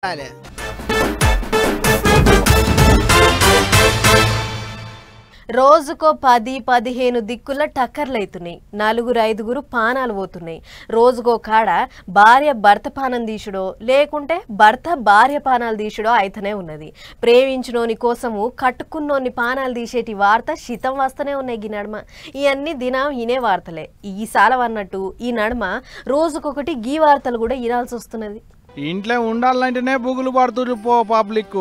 Vale. రోజుకో 10-15 దిక్కుల టక్కర్లైతున్నాయి. 4-5 పానాలు పోతున్నాయి. రోజుకో కాడ భార్య భర్త పానం దీసుడో లేకుంటే భర్త భార్య పానాలు దీసుడో అయితేనే ఉన్నది. ప్రేమించినోని కోసము కట్టుకున్నోని పానాలు తీసేటి వార్త శితం వస్తూనే ఉన్నాయి. ఈ నడుమ ఇవన్నీ దినం ఇనే వార్తలే. ఈ సాలవన్నట్టు ఈ నడుమ రోజుకొకటి గీ వార్తలు కూడా ఇనాల్సి వస్తున్నది. ఇంట్లో ఉండాలంటేనే బుగులు పడుతురు పబ్లిక్.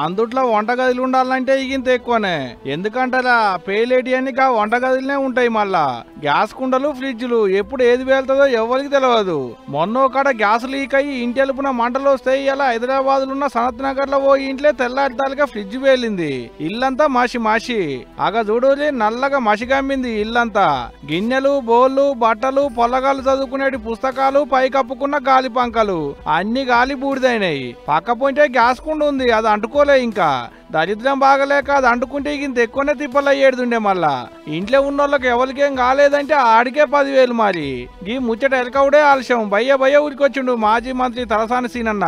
అందుట్లో వంటగదులు ఉండాలంటే ఇగింత ఎక్కువనే. ఎందుకంటారా పేలేటి అని వంటగదులనే ఉంటాయి. మళ్ళా గ్యాస్ కుండలు ఫ్రిడ్జ్లు ఎప్పుడు ఏది వెళ్తుందో ఎవరికి తెలియదు. మొన్న కాడ గ్యాస్ లీక్ అయ్యి ఇంటి వెలుపున మంటలు వస్తాయి. ఇలా హైదరాబాద్ లో ఉన్న సనత్ నగర్ లో ఓ ఇంట్లో తెల్లారితాలుగా ఫ్రిడ్జ్ పేలింది. ఇల్లంతా మాసి ఆగ చూడూరి నల్లగా మసి కమ్మింది ఇల్లంతా. గిన్నెలు బోళ్ళు బట్టలు పొల్లగాలు చదువుకునేటి పుస్తకాలు పై కప్పుకున్న గాలి పంకలు అన్ని గాలి బూడిదైనాయి. పక్క పోయింటే గ్యాస్ కుండ ఉంది, అది అంటుకోలే. ఇంకా దరిద్రం బాగలేక అది అంటుకుంటే ఇంత ఎక్కువనే తిప్పలయ్యేడుండే. మళ్ళా ఇంట్లో ఉన్న వాళ్ళకి ఎవరికేం కాలేదంటే ఆడికే 10,000. మరి ఈ ముచ్చట ఎలకవుడే ఆలస్యం. భయ్య ఊరికొచ్చిండు మాజీ మంత్రి తలసాని సీనన్న.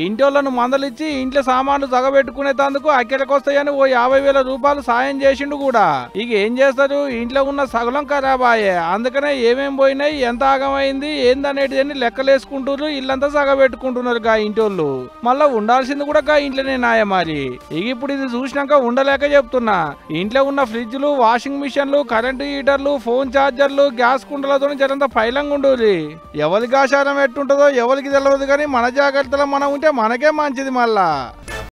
ఇంటి వాళ్ళను మందలిచ్చి ఇంట్లో సామాన్లు తగబెట్టుకునేందుకు అక్కడికొస్తాయని ఓ 50,000 రూపాయలు సాయం చేసిండు కూడా. ఇక ఏం చేస్తారు, ఇంట్లో ఉన్న సగలం ఖరాబాయే. అందుకనే ఏమేం పోయినాయి, ఎంత ఆగమైంది ఏందనేది లెక్కలేసుకుంటారు. ఇల్లంతా సగబెట్టుకుంటున్నారు గా ఇంటోళ్ళు. మళ్ళా ఉండాల్సింది కూడా గా ఇంట్లోనే నాయ. మరి ఇక ఇప్పుడు ఇది చూసినాక ఉండలేక చెప్తున్నా. ఇంట్లో ఉన్న ఫ్రిడ్జ్లు వాషింగ్ మిషన్లు కరెంటు హీటర్లు ఫోన్ ఛార్జర్లు గ్యాస్ కుండలతో జరంత పైలంగా ఉండేది. ఎవరికి ఆచారం ఎట్టుంటుందో ఎవరికి తెలియదు, కానీ మన జాగ్రత్తలో మనం ఉంటే మనకే మంచిది. మళ్ళా